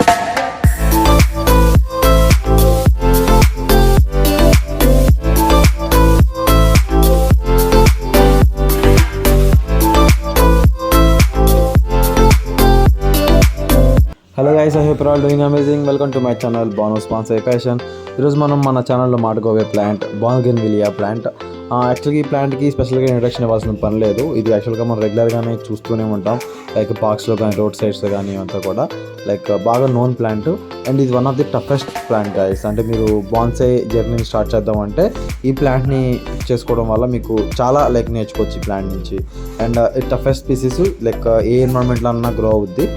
Hello guys, I hope you are doing amazing. Welcome to my channel Banu sponsor passion. ఈరోజు మనం మన ఛానల్లో మాట్లాడుకోవే plant bougainvillea plant. యాక్చువల్గా ఈ ప్లాంట్కి స్పెషల్గా ఇంట్రడక్షన్ ఇవ్వాల్సిన పని లేదు. ఇది యాక్చువల్గా మనం రెగ్యులర్గానే చూస్తూనే ఉంటాం, లైక్ పార్క్స్లో కానీ రోడ్ సైడ్స్లో కానీ అంతా కూడా లైక్ బాగా నోన్ ప్లాంట్. అండ్ ఇది one of the toughest plant guys. అంటే మీరు బాన్సై జర్నీని స్టార్ట్ చేద్దామంటే ఈ ప్లాంట్ని చేసుకోవడం వల్ల మీకు చాలా లైక్ నేర్చుకోవచ్చు ఈ ప్లాంట్ నుంచి. అండ్ టఫెస్ట్ స్పీసీస్ లైక్ ఏ ఎన్విరాన్మెంట్లో అన్నా గ్రో అవుద్ది.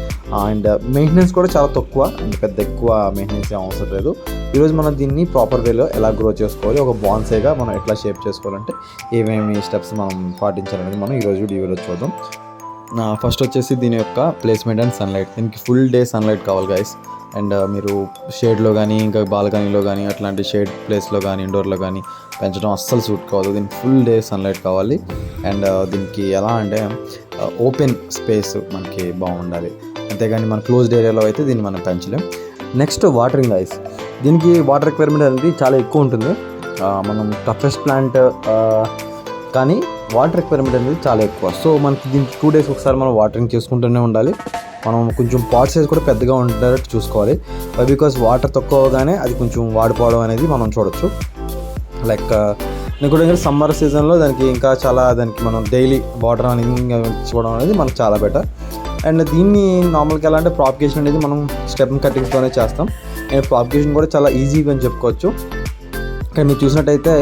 అండ్ మెయింటెనెన్స్ కూడా చాలా తక్కువ, అంటే పెద్ద ఎక్కువ మెయింటెనెన్స్ ఏం అవసరం లేదు. ఈరోజు మనం దీన్ని ప్రాపర్ వేలో ఎలా గ్రో చేసుకోవాలి, ఒక బాన్సైగా మనం ఎట్లా షేప్ చేసుకోవాలంటే ఏమేమి స్టెప్స్ మనం పాటించాలనేది మనం ఈరోజు వీడియోలో చూద్దాం. ఫస్ట్ వచ్చేసి దీని యొక్క ప్లేస్మెంట్ అండ్ సన్లైట్. దీనికి ఫుల్ డే సన్లైట్ కావాలి గైస్. అండ్ మీరు షేడ్లో కానీ ఇంకా బాల్కనీలో కానీ అట్లాంటి షేడ్ ప్లేస్లో కానీ ఇండోర్లో కానీ పెంచడం అస్సలు సూట్ కావద్దు. దీనికి ఫుల్ డే సన్లైట్ కావాలి. అండ్ దీనికి ఎలా అంటే ఓపెన్ స్పేస్ మనకి బాగుండాలి, అంతేగాని మన క్లోజ్డ్ ఏరియాలో అయితే దీన్ని మనం పెంచలేం. Next watering guys. దీనికి వాటర్ రిక్వైర్మెంట్ అనేది చాలా ఎక్కువ ఉంటుంది. మనం టఫెస్ట్ ప్లాంట్ కానీ వాటర్ రిక్వైర్మెంట్ అనేది చాలా ఎక్కువ. సో మనకి దీనికి 2 days ఒకసారి మనం వాటరింగ్ చేసుకుంటూనే ఉండాలి. మనం కొంచెం పాట్ సైజ్ కూడా పెద్దగా ఉండేటట్టు చూసుకోవాలి, బికాస్ వాటర్ తక్కువగానే అది కొంచెం వాడిపోవడం అనేది మనం చూడొచ్చు. లైక్ ఇంకోటి సమ్మర్ సీజన్లో దానికి ఇంకా చాలా మనం డైలీ వాటర్ అనేది చూడడం అనేది మనకు చాలా బెటర్. అండ్ దీన్ని నార్మల్గా ఎలా అంటే ప్రాపిగేషన్ అనేది మనం స్టెమ్ కటింగ్స్తోనే చేస్తాం. అండ్ ప్రాపిగేషన్ కూడా చాలా ఈజీగా అని చెప్పుకోవచ్చు. కానీ మీరు చూసినట్టయితే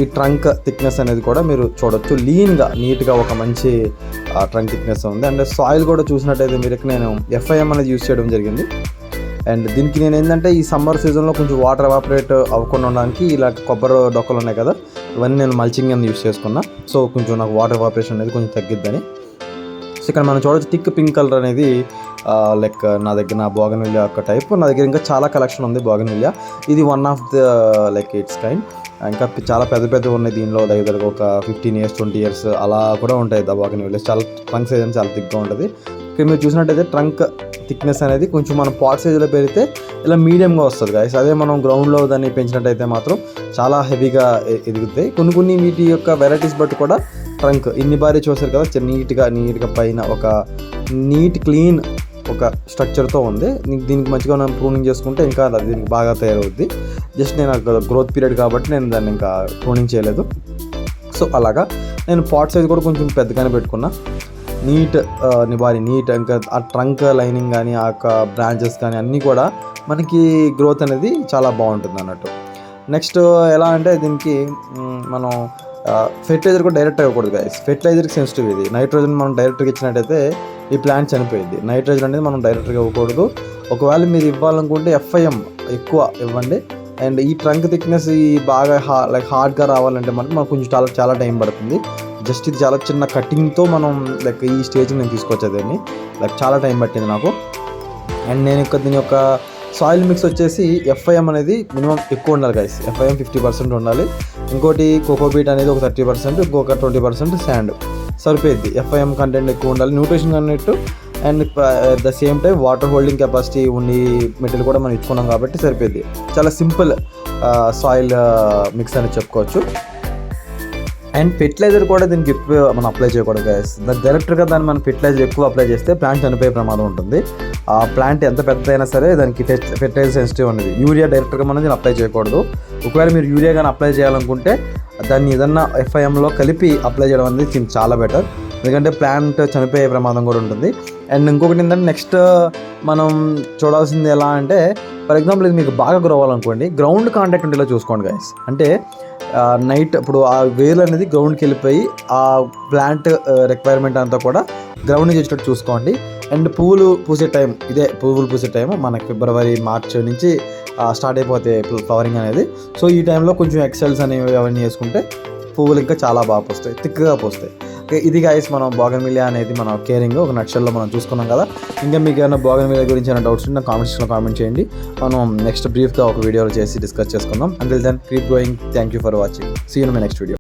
ఈ ట్రంక్ థిక్నెస్ అనేది కూడా మీరు చూడొచ్చు, లీన్గా నీట్గా ఒక మంచి ట్రంక్ థిక్నెస్ ఉంది. అండ్ సాయిల్ కూడా చూసినట్టయితే మీరు నేను FIM అనేది యూజ్ చేయడం జరిగింది. అండ్ దీనికి నేను ఏంటంటే ఈ సమ్మర్ సీజన్లో కొంచెం వాటర్ ఎవాపరేట్ అవ్వకుండా ఉండడానికి ఇలాంటి కొబ్బరి డొక్కలు ఉన్నాయి కదా, ఇవన్నీ నేను మల్చింగ్ అని యూజ్ చేసుకున్నా. సో కొంచెం నాకు వాటర్ ఎవాపరేషన్ అనేది కొంచెం తగ్గిద్దని. సో ఇక్కడ మనం చూడొచ్చు థిక్ పింక్ కలర్ అనేది లైక్ నా బోగన్విలియా యొక్క టైప్. నా దగ్గర ఇంకా చాలా కలెక్షన్ ఉంది బోగన్విలియా. ఇది one of the like it's kind. ఇంకా చాలా పెద్ద ఉన్నాయి దీనిలో, దగ్గర ఒక 15 years 20 years అలా కూడా ఉంటాయి ద బోగన్విలియా. చాలా ట్రంక్ సైజ్ అనేది చాలా థిక్గా ఉంటుంది. ఇక్కడ మీరు చూసినట్టయితే ట్రంక్ థిక్నెస్ అనేది కొంచెం మనం పాట్ సైజులో పెరిగితే ఇలా మీడియంగా వస్తుంది గాయస్. అదే మనం గ్రౌండ్లో దాన్ని పెంచినట్టయితే మాత్రం చాలా హెవీగా ఎదుగుతాయి. కొన్ని వీటి యొక్క వెరైటీస్ బట్టి కూడా ట్రంక్ ఇన్ని బారీ చూసారు కదా, నీట్గా పైన ఒక నీట్ క్లీన్ ఒక స్ట్రక్చర్తో ఉంది. దీనికి మంచిగా మనం ప్రూనింగ్ చేసుకుంటే ఇంకా దీనికి బాగా తయారవుద్ది. జస్ట్ నేను గ్రోత్ పీరియడ్ కాబట్టి నేను దాన్ని ఇంకా ప్రూనింగ్ చేయలేదు. సో అలాగా నేను పాట్ సైజ్ కూడా కొంచెం పెద్దగానే పెట్టుకున్నా. నీట్ ఇంకా ఆ ట్రంక్ లైనింగ్ కానీ ఆ యొక్క బ్రాంచెస్ కానీ అన్నీ కూడా మనకి గ్రోత్ అనేది చాలా బాగుంటుంది అన్నట్టు. నెక్స్ట్ ఎలా అంటే దీనికి మనం ఫెర్టిలైజర్ కూడా డైరెక్ట్ ఇవ్వకూడదు గైస్. ఫెర్టిలైజర్కి సెన్సిటివ్ ఇది. నైట్రోజన్ మనం డైరెక్ట్గా ఇచ్చినట్టయితే ఈ ప్లాంట్ చనిపోయింది. నైట్రోజన్ అనేది మనం డైరెక్ట్గా ఇవ్వకూడదు. ఒకవేళ మీరు ఇవ్వాలనుకుంటే FIM ఎక్కువ ఇవ్వండి. అండ్ ఈ ట్రంక్ థిక్నెస్ ఈ బాగా హార్డ్గా రావాలంటే మనకు కొంచెం చాలా టైం పడుతుంది. జస్ట్ ఇది చాలా చిన్న కటింగ్తో మనం లైక్ ఈ స్టేజ్కి నేను తీసుకొచ్చేదాన్ని. లైక్ చాలా టైం పట్టింది నాకు. అండ్ నేను దీని యొక్క సాయిల్ మిక్స్ వచ్చేసి FIM అనేది మినిమం ఎక్కువ ఉండాలి గైస్. FIM 50% ఉండాలి. ఇంకోటి కోకోబీట్ అనేది ఒక 30%, ఇంకొక 20% శాండ్ సరిపోయింది. FIM కంటెంట్ ఎక్కువ ఉండాలి, nutrition content. And at the same time water holding capacity ఉండి మెటీరియల్ కూడా మనం ఇచ్చుకున్నాం కాబట్టి సరిపోయింది. చాలా సింపుల్ సాయిల్ మిక్స్ అని చెప్పుకోవచ్చు. అండ్ ఫెర్టిలైజర్ కూడా దీనికి ఎక్కువ మనం అప్లై చేయకూడదు గైస్. డైరెక్ట్గా దాన్ని మనం ఫెర్టిలైజర్ ఎక్కువ అప్లై చేస్తే ప్లాంట్ చనిపోయే ప్రమాదం ఉంటుంది. ఆ ప్లాంట్ ఎంత పెద్ద అయినా సరే దానికి ఫెర్టిలైజర్ సెన్సిటివ్ అనేది. యూరియా డైరెక్ట్గా మనం దీన్ని అప్లై చేయకూడదు. ఒకవేళ మీరు యూరియా కానీ అప్లై చేయాలనుకుంటే దాన్ని ఏదన్నా FIMలో కలిపి అప్లై చేయడం అనేది చాలా బెటర్, ఎందుకంటే ప్లాంట్ చనిపోయే ప్రమాదం కూడా ఉంటుంది. అండ్ ఇంకొకటి ఏంటంటే నెక్స్ట్ మనం చూడాల్సింది ఎలా అంటే, ఫర్ ఎగ్జాంపుల్ ఇది మీకు బాగా గ్రో అవ్వాలనుకోండి, గ్రౌండ్ కాంటాక్ట్ ఉండేలా చూసుకోండి గైస్. అంటే నైట్ ఇప్పుడు ఆ వేర్లు అనేది గ్రౌండ్కి వెళ్ళిపోయి ఆ ప్లాంట్ రిక్వైర్మెంట్ అంతా కూడా గ్రౌండ్ నుంచి వచ్చేటట్టు చూసుకోండి. అండ్ పువ్వులు పూసే టైం మనకి February March నుంచి స్టార్ట్ అయిపోతే ఫ్లవరింగ్ అనేది. సో ఈ టైంలో కొంచెం ఎక్సెల్స్ అనేవి అవన్నీ వేసుకుంటే పువ్వులు ఇంకా చాలా బాగా పోస్తాయి, థిక్గా పోస్తాయి. ఇది గైస్ మనం బోగన్విలియా అనేది మన కేరింగ్ ఒక నక్షల్లో మనం చూసుకున్నాం కదా. ఇంకా మీకు ఏమైనా బోగన్విలియా గురించి ఏమైనా డౌట్స్ ఉంటే కామెంట్ సెక్షన్లో కామెంట్ చేయండి. మనం నెక్స్ట్ బ్రీఫ్గా ఒక వీడియోలో చేసి డిస్కస్ చేసుకుందాం. Until then keep going. Thank you for watching. See you in my next video.